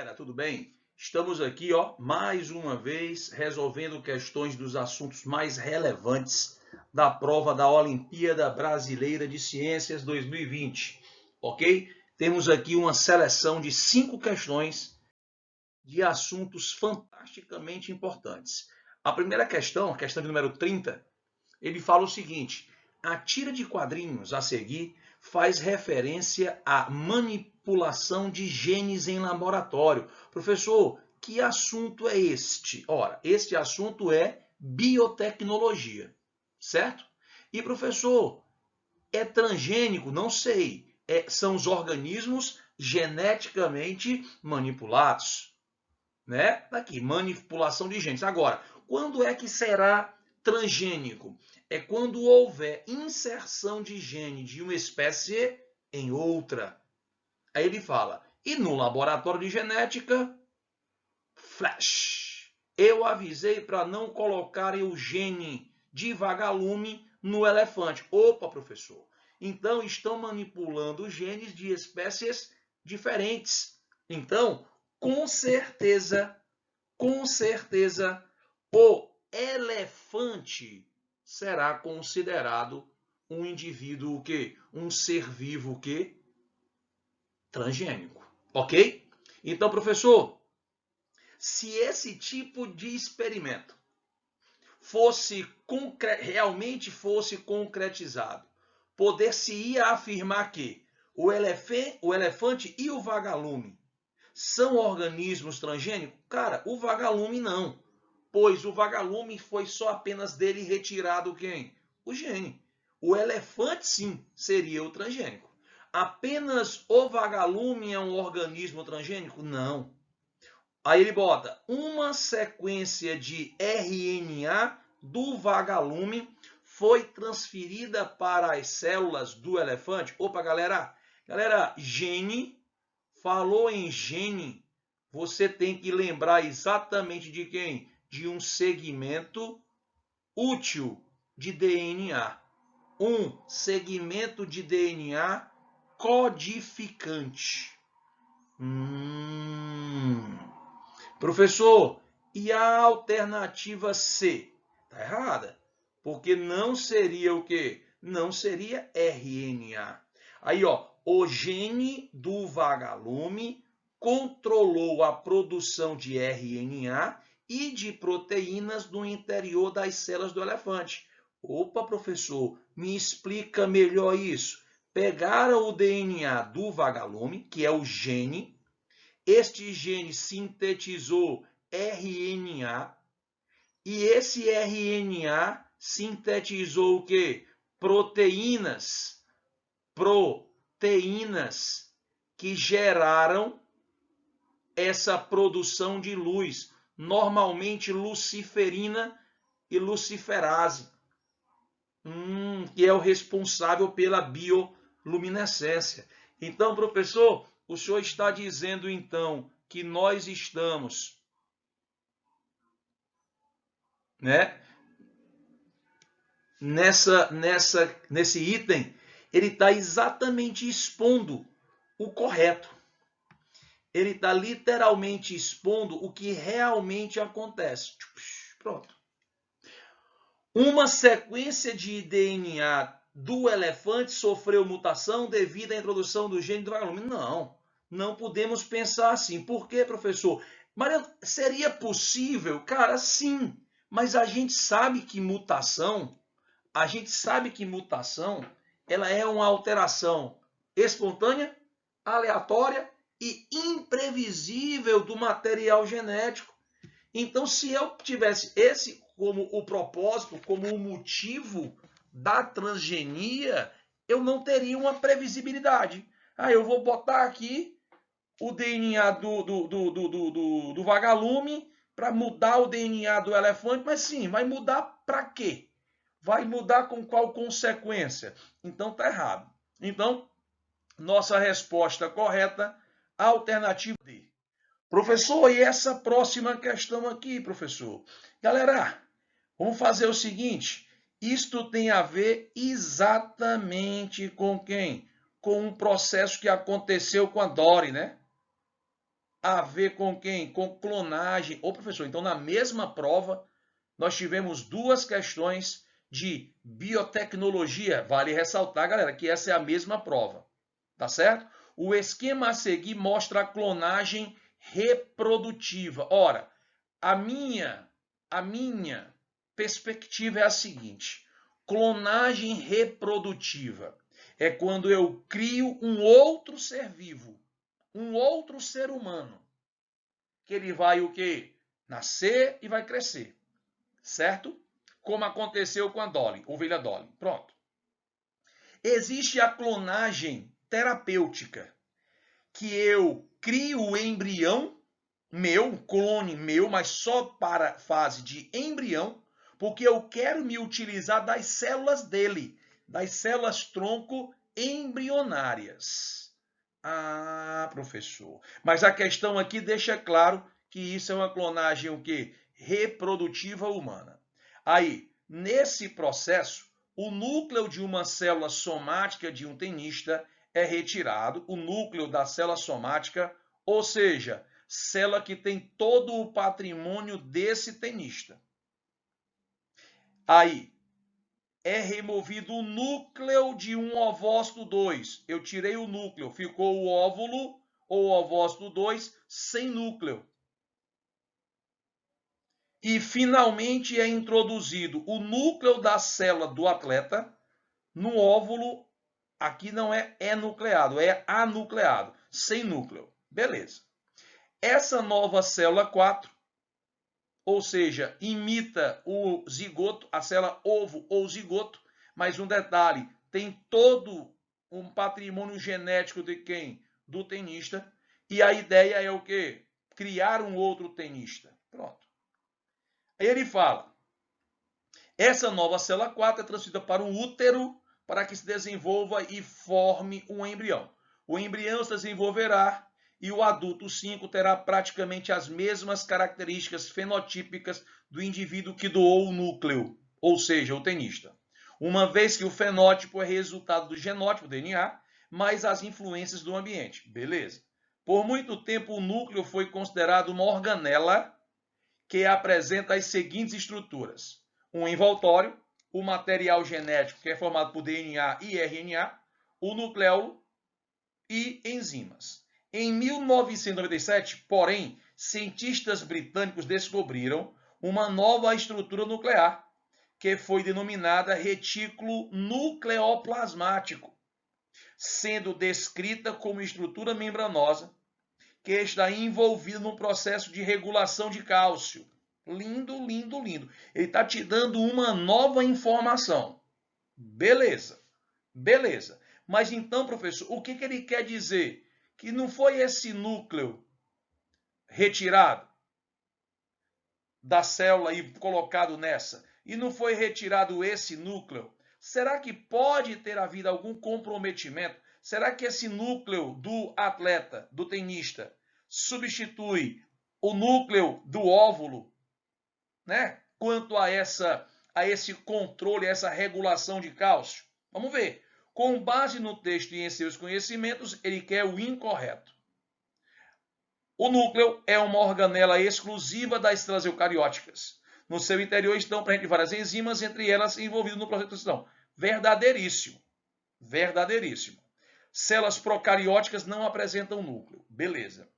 galera, tudo bem? Estamos aqui, ó, mais uma vez resolvendo questões dos assuntos mais relevantes da prova da Olimpíada Brasileira de Ciências 2020, ok? Temos aqui uma seleção de 5 questões de assuntos fantasticamente importantes. A primeira questão, a questão de número 30, ele fala o seguinte: a tira de quadrinhos a seguir faz referência à manipulação de genes em laboratório. Professor, que assunto é este? Ora, este assunto é biotecnologia, certo? E professor, é transgênico? Não sei. São os organismos geneticamente manipulados, né? Aqui, manipulação de genes. Agora, quando é que será transgênico? É quando houver inserção de gene de uma espécie em outra. Aí ele fala, e no laboratório de genética, flash. Eu avisei para não colocarem o gene de vagalume no elefante. Opa, professor. Então, estão manipulando genes de espécies diferentes. Então, com certeza, o elefante será considerado um indivíduo o quê? Um ser vivo o quê? Transgênico, ok? Então, professor, se esse tipo de experimento realmente fosse concretizado, poder-se-ia afirmar que o elefante e o vagalume são organismos transgênicos? Cara, o vagalume não, pois o vagalume foi só apenas dele retirado quem? O gene. O elefante sim seria o transgênico. Apenas o vagalume é um organismo transgênico? Não. Aí ele bota uma sequência de RNA do vagalume foi transferida para as células do elefante. Opa, galera, gene, falou em gene, você tem que lembrar exatamente de quem? De um segmento útil de DNA. Um segmento de DNA codificante. Professor, e a alternativa C? Está errada, porque não seria o quê? Não seria RNA. Aí, ó, o gene do vagalume controlou a produção de RNA e de proteínas no interior das células do elefante. Opa, professor, me explica melhor isso. Pegaram o DNA do vagalume, que é o gene, este gene sintetizou RNA e esse RNA sintetizou o quê? Proteínas que geraram essa produção de luz, normalmente luciferina e luciferase, que é o responsável pela bioluminescência. Então, professor, o senhor está dizendo, então, que nós estamos, né, nesse item, ele está exatamente expondo o correto. Ele está literalmente expondo o que realmente acontece. Pronto. Uma sequência de DNA do elefante sofreu mutação devido à introdução do gene do vagalume. Não, não podemos pensar assim. Por quê, professor? Mas seria possível? Cara, sim. Mas a gente sabe que mutação, ela é uma alteração espontânea, aleatória e imprevisível do material genético. Então, se eu tivesse esse como o propósito, como o motivo da transgenia, eu não teria uma previsibilidade. Eu vou botar aqui o DNA do vagalume para mudar o DNA do elefante, mas sim, vai mudar para quê? Vai mudar com qual consequência? Então tá errado. Então, nossa resposta correta, alternativa D. Professor, e essa próxima questão aqui, professor? Galera, vamos fazer o seguinte, isto tem a ver exatamente com quem? Com um processo que aconteceu com a Dory, né? a ver com quem? Com clonagem. Ô, professor, então na mesma prova nós tivemos duas questões de biotecnologia. Vale ressaltar, galera, que essa é a mesma prova, tá certo? O esquema a seguir mostra a clonagem reprodutiva. Ora, a minha perspectiva é a seguinte: clonagem reprodutiva é quando eu crio um outro ser vivo, um outro ser humano, que ele vai o quê? Nascer e vai crescer, certo? Como aconteceu com a Dolly, ovelha Dolly. Pronto. Existe a clonagem terapêutica, que eu crio o embrião meu, clone meu, mas só para a fase de embrião, porque eu quero me utilizar das células dele, das células tronco embrionárias. Ah, professor. Mas a questão aqui deixa claro que isso é uma clonagem o quê? Reprodutiva humana. Aí, nesse processo, o núcleo de uma célula somática de um tenista é retirado, o núcleo da célula somática, ou seja, célula que tem todo o patrimônio desse tenista. Aí, é removido o núcleo de um ovócito 2. Eu tirei o núcleo, ficou o óvulo ou ovócito 2 sem núcleo. E finalmente é introduzido o núcleo da célula do atleta no óvulo. Aqui não é enucleado, é anucleado, sem núcleo. Beleza. Essa nova célula 4, ou seja, imita o zigoto, a célula ovo ou zigoto, mas um detalhe, tem todo um patrimônio genético de quem? Do tenista. E a ideia é o quê? Criar um outro tenista. Pronto. Aí ele fala, essa nova célula 4 é transferida para um útero para que se desenvolva e forme um embrião. O embrião se desenvolverá e o adulto 5 terá praticamente as mesmas características fenotípicas do indivíduo que doou o núcleo, ou seja, o tenista. Uma vez que o fenótipo é resultado do genótipo, DNA, mais as influências do ambiente. Beleza. Por muito tempo, o núcleo foi considerado uma organela que apresenta as seguintes estruturas: um envoltório, o material genético, que é formado por DNA e RNA, o nucleolo e enzimas. Em 1997, porém, cientistas britânicos descobriram uma nova estrutura nuclear, que foi denominada retículo nucleoplasmático, sendo descrita como estrutura membranosa que está envolvido no processo de regulação de cálcio. Lindo, lindo, lindo. Ele está te dando uma nova informação. Beleza, beleza. Mas então, professor, o que ele quer dizer? Que não foi esse núcleo retirado da célula e colocado nessa, e não foi retirado esse núcleo. Será que pode ter havido algum comprometimento? Será que esse núcleo do atleta, do tenista, substitui o núcleo do óvulo, né? Quanto a esse controle, essa regulação de cálcio? Vamos ver. Com base no texto e em seus conhecimentos, ele quer o incorreto. O núcleo é uma organela exclusiva das células eucarióticas. No seu interior estão presentes várias enzimas, entre elas envolvidas no processo de transição. Verdadeíssimo. Verdadeíssimo. Células procarióticas não apresentam núcleo. Beleza.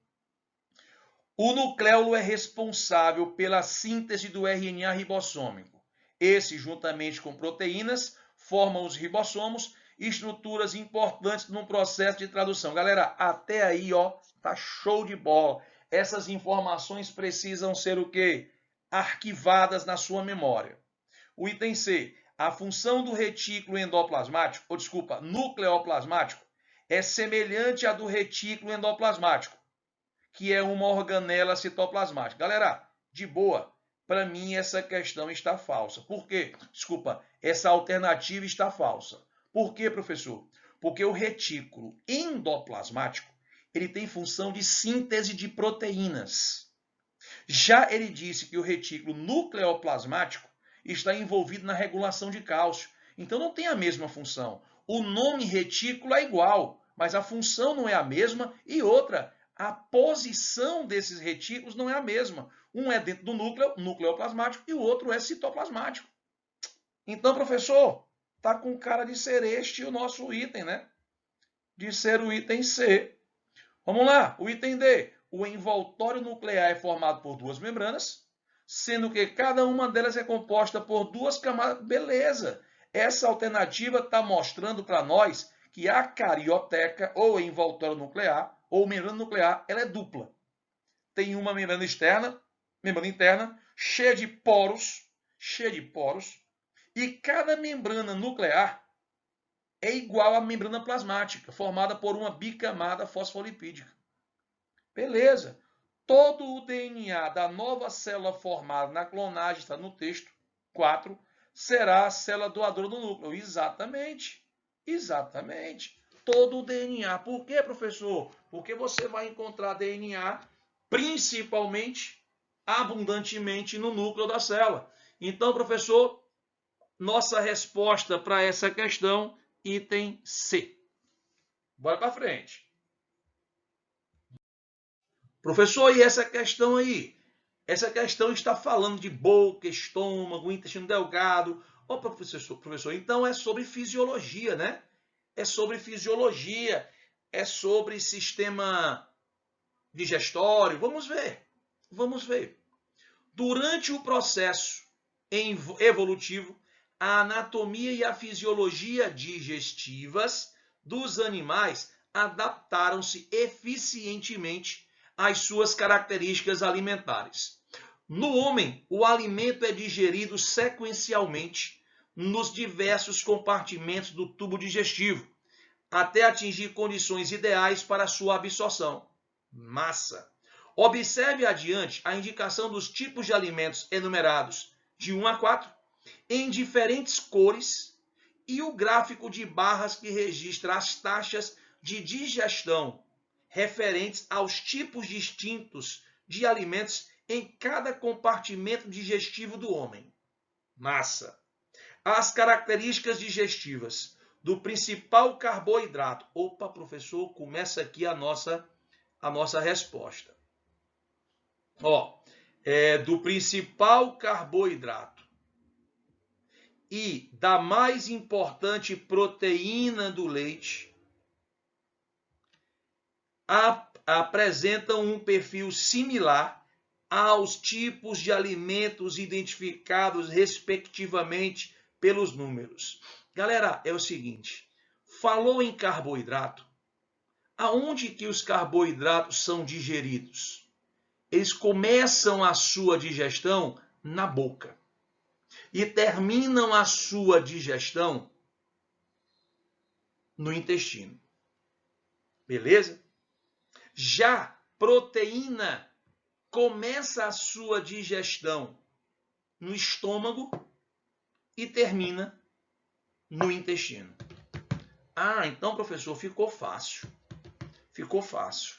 O nucleolo é responsável pela síntese do RNA ribossômico. Esse, juntamente com proteínas, formam os ribossomos, estruturas importantes no processo de tradução. Galera, até aí, ó, tá show de bola. Essas informações precisam ser o quê? Arquivadas na sua memória. O item C, a função do retículo endoplasmático, ou desculpa, nucleoplasmático, é semelhante à do retículo endoplasmático, que é uma organela citoplasmática. Galera, de boa, para mim essa questão está falsa. Por quê? Desculpa, essa alternativa está falsa. Por quê, professor? Porque o retículo endoplasmático, ele tem função de síntese de proteínas. Já ele disse que o retículo nucleoplasmático está envolvido na regulação de cálcio. Então não tem a mesma função. O nome retículo é igual, mas a função não é a mesma. E outra, a posição desses retículos não é a mesma. Um é dentro do núcleo, nucleoplasmático, e o outro é citoplasmático. Então, professor, tá com cara de ser este o nosso item, né? De ser o item C. Vamos lá, o item D. O envoltório nuclear é formado por duas membranas, sendo que cada uma delas é composta por duas camadas. Beleza! Essa alternativa está mostrando para nós que a carioteca, ou envoltório nuclear, ou membrana nuclear, ela é dupla. Tem uma membrana externa, membrana interna, cheia de poros, e cada membrana nuclear é igual à membrana plasmática, formada por uma bicamada fosfolipídica. Beleza. Todo o DNA da nova célula formada na clonagem, está no texto 4, será a célula doadora do núcleo. Exatamente. Exatamente. Todo o DNA. Por quê, professor? Porque você vai encontrar DNA, principalmente, abundantemente no núcleo da célula. Então, professor, nossa resposta para essa questão, item C. Bora para frente. Professor, e essa questão aí? Essa questão está falando de boca, estômago, intestino delgado. Opa, professor, então é sobre fisiologia, né? É sobre fisiologia, é sobre sistema digestório. Vamos ver, vamos ver. Durante o processo evolutivo, a anatomia e a fisiologia digestivas dos animais adaptaram-se eficientemente às suas características alimentares. No homem, o alimento é digerido sequencialmente nos diversos compartimentos do tubo digestivo, até atingir condições ideais para sua absorção. Massa! Observe adiante a indicação dos tipos de alimentos enumerados de 1 a 4, em diferentes cores, e o gráfico de barras que registra as taxas de digestão referentes aos tipos distintos de alimentos em cada compartimento digestivo do homem. Massa! As características digestivas do principal carboidrato. Opa, professor, começa aqui a nossa resposta. Do principal carboidrato e da mais importante proteína do leite, apresentam um perfil similar aos tipos de alimentos identificados respectivamente pelos números. Galera, é o seguinte, falou em carboidrato, aonde que os carboidratos são digeridos? Eles começam a sua digestão na boca e terminam a sua digestão no intestino. Beleza? Já proteína começa a sua digestão no estômago e termina no intestino. Ah, então, professor, ficou fácil. Ficou fácil.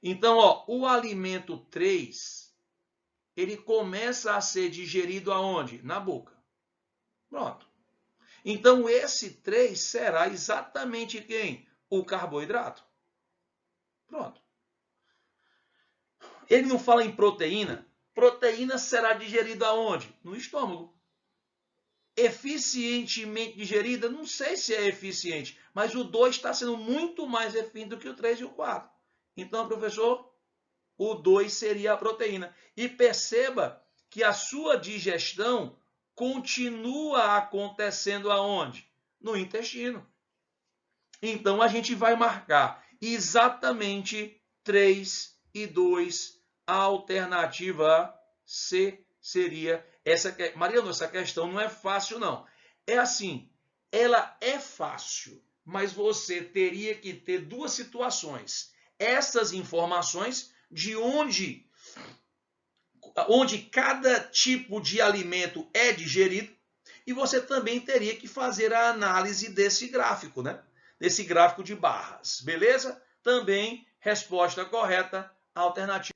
Então, o alimento 3, ele começa a ser digerido aonde? Na boca. Pronto. Então, esse 3 será exatamente quem? O carboidrato. Pronto. Ele não fala em proteína. Proteína será digerida aonde? No estômago. Eficientemente digerida? Não sei se é eficiente, mas o 2 está sendo muito mais eficiente do que o 3 e o 4. Então, professor, o 2 seria a proteína. E perceba que a sua digestão continua acontecendo aonde? No intestino. Então, a gente vai marcar exatamente 3 e 2. A alternativa C seria essa. Mariano, essa questão não é fácil, não. É assim, ela é fácil, mas você teria que ter duas situações. Essas informações de onde cada tipo de alimento é digerido, e você também teria que fazer a análise desse gráfico, né? Desse gráfico de barras, beleza? Também resposta correta, alternativa.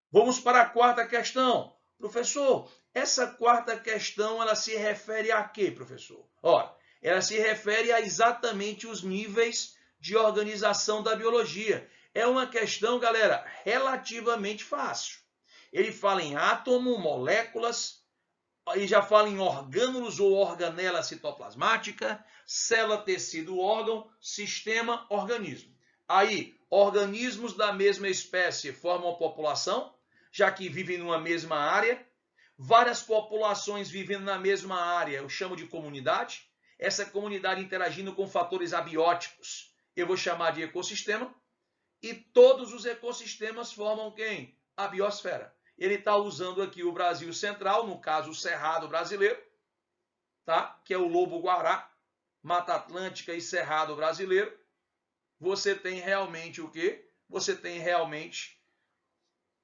Vamos para a quarta questão. Professor, essa quarta questão, ela se refere a quê, professor? Ora, ela se refere a exatamente os níveis de organização da biologia. é uma questão, galera, relativamente fácil. Ele fala em átomo, moléculas, aí já fala em orgânulos ou organela citoplasmática, célula, tecido, órgão, sistema, organismo. Aí, organismos da mesma espécie formam a população, já que vivem numa mesma área. Várias populações vivendo na mesma área, eu chamo de comunidade. Essa comunidade interagindo com fatores abióticos, eu vou chamar de ecossistema. E todos os ecossistemas formam quem? A biosfera. Ele está usando aqui o Brasil Central, no caso o Cerrado brasileiro, tá? Que é o lobo-guará, Mata Atlântica e Cerrado brasileiro. Você tem realmente o quê? Você tem realmente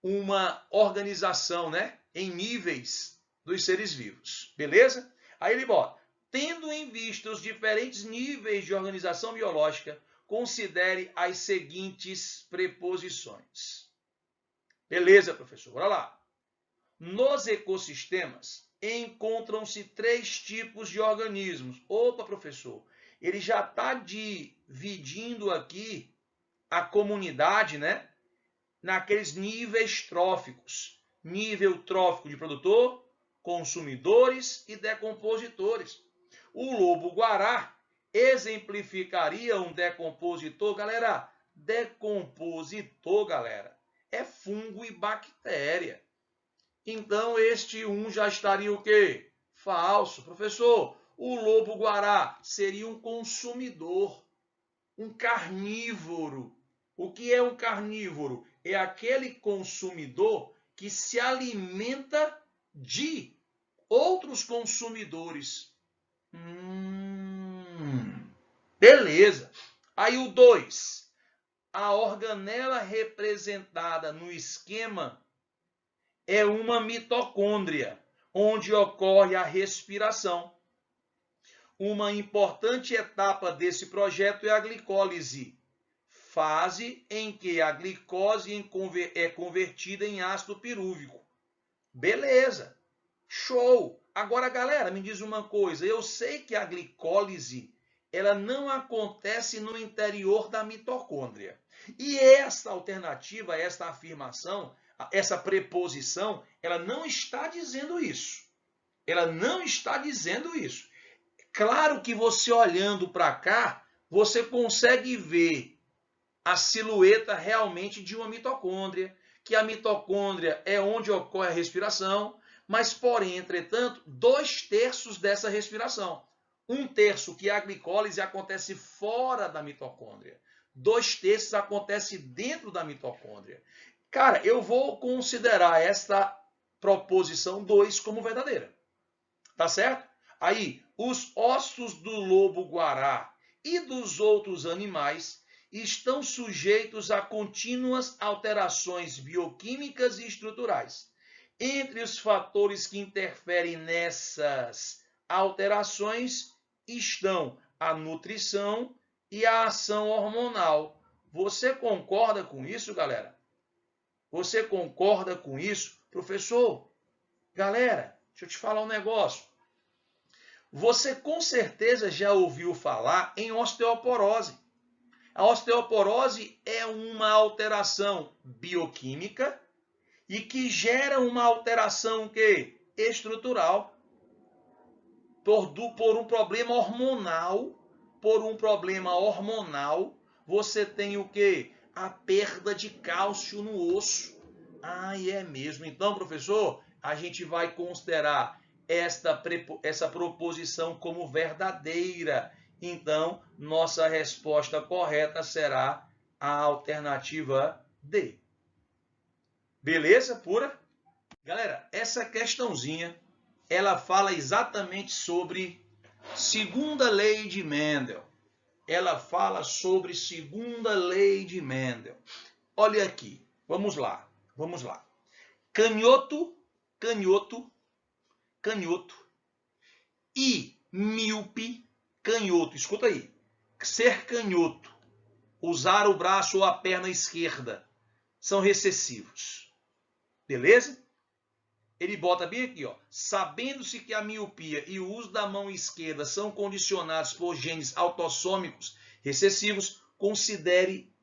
uma organização, né, em níveis dos seres vivos. Beleza? Aí ele bota, tendo em vista os diferentes níveis de organização biológica, considere as seguintes preposições. Beleza, professor? Bora lá. Nos ecossistemas encontram-se 3 tipos de organismos. Opa, professor, ele já está dividindo aqui a comunidade, né, naqueles níveis tróficos. Nível trófico de produtor, consumidores e decompositores. O lobo-guará exemplificaria um decompositor, galera. Decompositor, galera, é fungo e bactéria. Então, este já estaria o quê? Falso. Professor, o lobo-guará seria um consumidor, um carnívoro. O que é um carnívoro? É aquele consumidor que se alimenta de outros consumidores. Beleza. Aí o 2. A organela representada no esquema é uma mitocôndria, onde ocorre a respiração. Uma importante etapa desse projeto é a glicólise, fase em que a glicose é convertida em ácido pirúvico. Beleza, show! Agora, galera, me diz uma coisa, eu sei que a glicólise ela não acontece no interior da mitocôndria. E essa alternativa, essa afirmação, essa preposição, ela não está dizendo isso. Ela não está dizendo isso. Claro que você olhando para cá, você consegue ver a silhueta realmente de uma mitocôndria, que a mitocôndria é onde ocorre a respiração, mas, porém, entretanto, 2/3 dessa respiração. 1/3 que é a glicólise acontece fora da mitocôndria. 2/3 acontece dentro da mitocôndria. Cara, eu vou considerar esta proposição 2 como verdadeira. Tá certo? Aí, os ossos do lobo-guará e dos outros animais estão sujeitos a contínuas alterações bioquímicas e estruturais. Entre os fatores que interferem nessas alterações estão a nutrição e a ação hormonal. Você concorda com isso, galera? Você concorda com isso? Professor, galera, deixa eu te falar um negócio. Você com certeza já ouviu falar em osteoporose. A osteoporose é uma alteração bioquímica e que gera uma alteração que? Estrutural. Por um problema hormonal, você tem o quê? A perda de cálcio no osso. Ah, é mesmo. Então, professor, a gente vai considerar essa proposição como verdadeira. Então, nossa resposta correta será a alternativa D. Beleza? Pura? Galera, essa questãozinha, ela fala exatamente sobre segunda lei de Mendel. Ela fala sobre segunda lei de Mendel. Olha aqui, vamos lá. Canhoto e míope, canhoto, escuta aí. Ser canhoto, usar o braço ou a perna esquerda, são recessivos. Beleza? Ele bota bem aqui, ó. Sabendo-se que a miopia e o uso da mão esquerda são condicionados por genes autossômicos recessivos, considere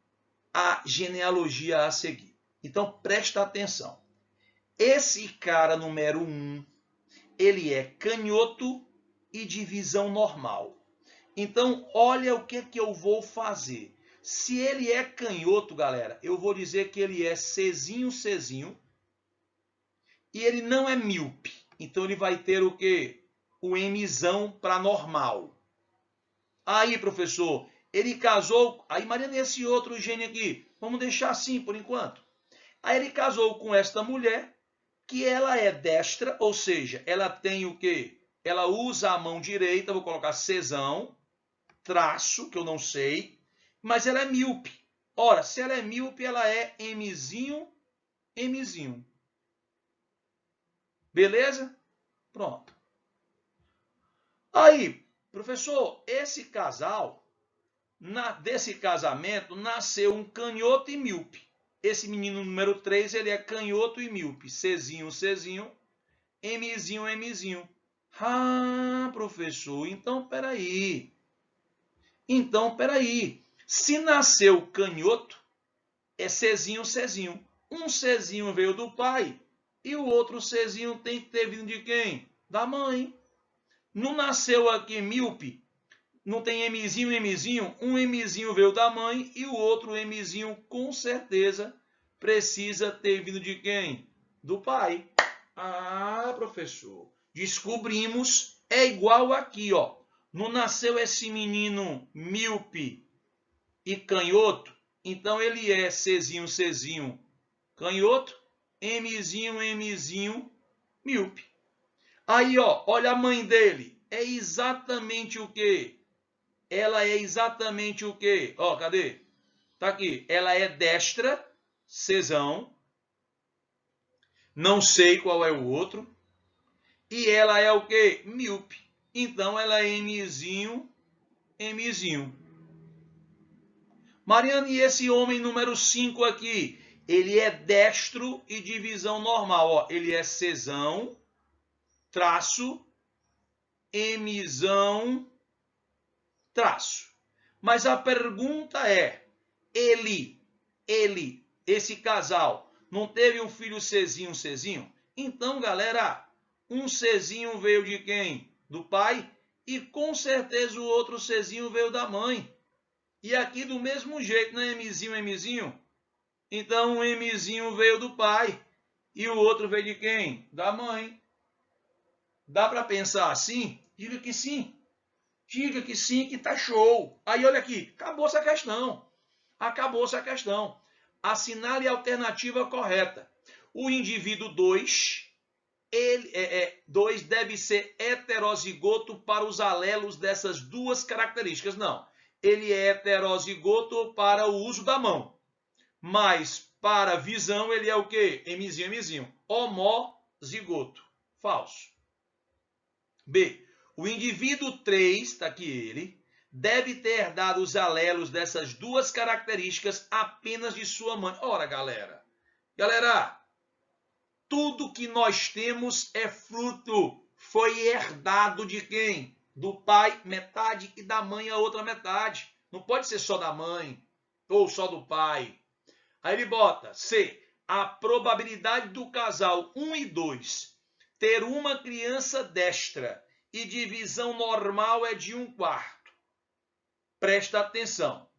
a genealogia a seguir. Então, presta atenção. Esse cara número 1, ele é canhoto e divisão normal. Então, olha o que eu vou fazer. Se ele é canhoto, galera, eu vou dizer que ele é Czinho, Czinho, e ele não é míope. Então, ele vai ter o quê? O Mzão para normal. Aí, professor, ele casou... Aí, Mariana, esse outro gene aqui, vamos deixar assim por enquanto. Aí, ele casou com esta mulher, que ela é destra, ou seja, ela tem o quê? Ela usa a mão direita, vou colocar Czão, traço, que eu não sei, mas ela é míope. Ora, se ela é míope, ela é Mzinho, Mzinho. Beleza? Pronto. Aí, professor, esse casal, desse casamento, nasceu um canhoto e míope. Esse menino número 3, ele é canhoto e míope. Czinho, Czinho, Mzinho, Mzinho. Ah, professor, então peraí. Se nasceu canhoto, é Czinho, Czinho. Um Czinho veio do pai e o outro Czinho tem que ter vindo de quem? Da mãe. Não nasceu aqui míope, não tem Mzinho, Mzinho. Um Mzinho veio da mãe e o outro Mzinho com certeza precisa ter vindo de quem? Do pai. Ah, professor, descobrimos, é igual aqui, ó. Não nasceu esse menino míope e canhoto, então ele é Czinho, Czinho, canhoto, Mzinho, Mzinho, míope. Aí, ó, olha a mãe dele, é exatamente o quê? Ela é exatamente o quê? Ó, cadê? Tá aqui, ela é destra, Czão, não sei qual é o outro, e ela é o quê? Míope. Então, ela é Mzinho, Mzinho. Mariana, e esse homem número 5 aqui? Ele é destro e divisão normal. Ó, ele é Czão, traço, Mzão, traço. Mas a pergunta é, esse casal, não teve um filho Czinho, Czinho? Então, galera, um Czinho veio de quem? Do pai. E com certeza o outro Czinho veio da mãe. E aqui do mesmo jeito, não é Mzinho, Mzinho? Então um Mzinho veio do pai. E o outro veio de quem? Da mãe. Dá para pensar assim? Diga que sim. Diga que sim, que tá show. Aí olha aqui, acabou-se a questão. Acabou-se a questão. Assinale a alternativa correta. O indivíduo 2, deve ser heterozigoto para os alelos dessas duas características. Não. Ele é heterozigoto para o uso da mão. Mas para visão ele é o quê? Mzinho, Mzinho. Homozigoto. Falso. B. O indivíduo 3, está aqui ele, deve ter herdado os alelos dessas duas características apenas de sua mãe. Ora, galera, tudo que nós temos é fruto, foi herdado de quem? Do pai, metade, e da mãe, a outra metade. Não pode ser só da mãe ou só do pai. Aí ele bota C. A probabilidade do casal 1 e 2 ter uma criança destra e divisão normal é de 1/4. Presta atenção.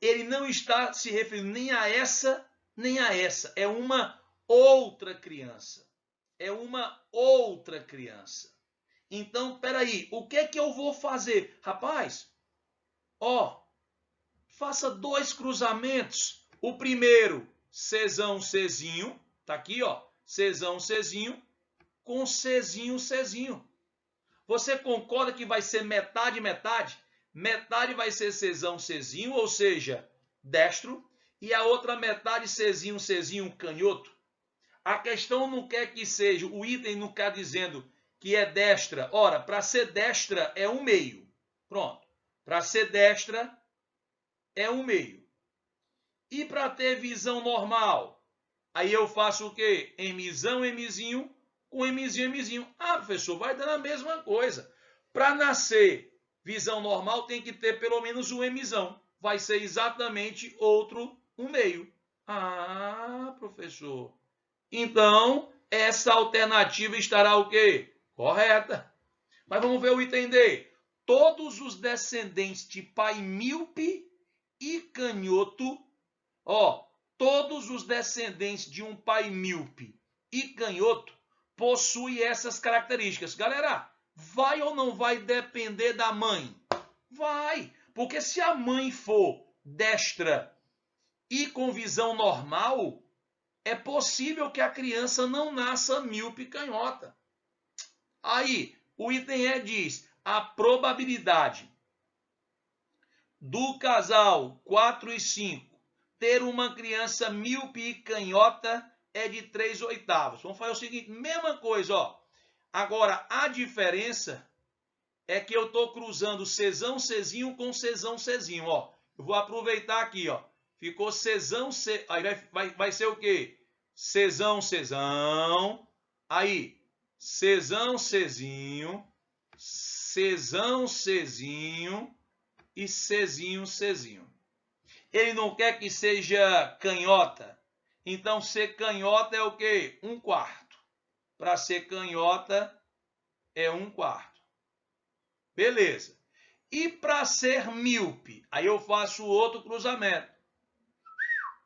Ele não está se referindo nem a essa, nem a essa. É uma outra criança. É uma outra criança. Então, peraí, o que é que eu vou fazer? Rapaz, ó, faça 2 cruzamentos. O primeiro, Czão, Czinho, tá aqui, ó, Czão, Czinho, com Czinho, Czinho. Você concorda que vai ser metade, metade? Metade vai ser Czão, Czinho, ou seja, destro, e a outra metade Czinho, Czinho, canhoto. A questão não quer que seja, o item não quer dizendo que é destra. Ora, para ser destra é 1/2. Pronto. Para ser destra é 1/2. E para ter visão normal, aí eu faço o quê? Mzão, Mzinho, com Mzinho, Mzinho. Ah, professor, vai dando a mesma coisa. Para nascer visão normal tem que ter pelo menos um Mzão. Vai ser exatamente outro 1 meio. Ah, professor. Então, essa alternativa estará o quê? Correta. Mas vamos ver o item D. Todos os descendentes de pai míope e canhoto, todos os descendentes de um pai míope e canhoto possuem essas características. Galera, vai ou não vai depender da mãe? Vai, porque se a mãe for destra e com visão normal, é possível que a criança não nasça míope e canhota. Aí, o item E diz, a probabilidade do casal 4 e 5 ter uma criança míope e canhota é de 3/8. Vamos fazer o seguinte, mesma coisa, ó. Agora, a diferença é que eu estou cruzando Czão, Czinho com Czão, Czinho, ó. Eu vou aproveitar aqui, ó. Ficou Czão, C... Aí vai ser o quê? Czão, Czão. Aí, Czão, Czinho. Czão, Czinho. E Czinho, Czinho. Ele não quer que seja canhota. Então, ser canhota é o quê? 1/4. Para ser canhota é 1/4. Beleza. E para ser míope, aí eu faço outro cruzamento.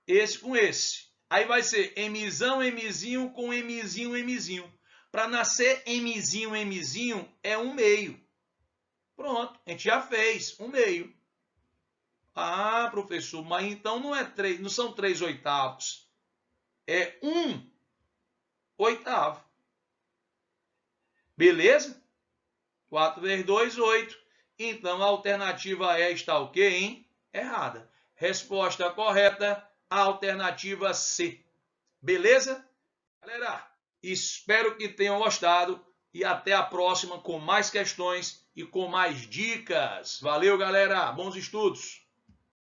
Esse com esse. Aí vai ser Mzão, Mzinho com Mzinho, Mzinho. Para nascer Mzinho, Mzinho é 1 meio. Pronto, a gente já fez 1 meio. Ah, professor, mas então não são 3/8. É 1/8. Beleza? 4 vezes 2, 8. Então, a alternativa E está o quê, hein? Errada. Resposta correta, a alternativa C. Beleza? Galera, espero que tenham gostado e até a próxima com mais questões e com mais dicas. Valeu, galera. Bons estudos.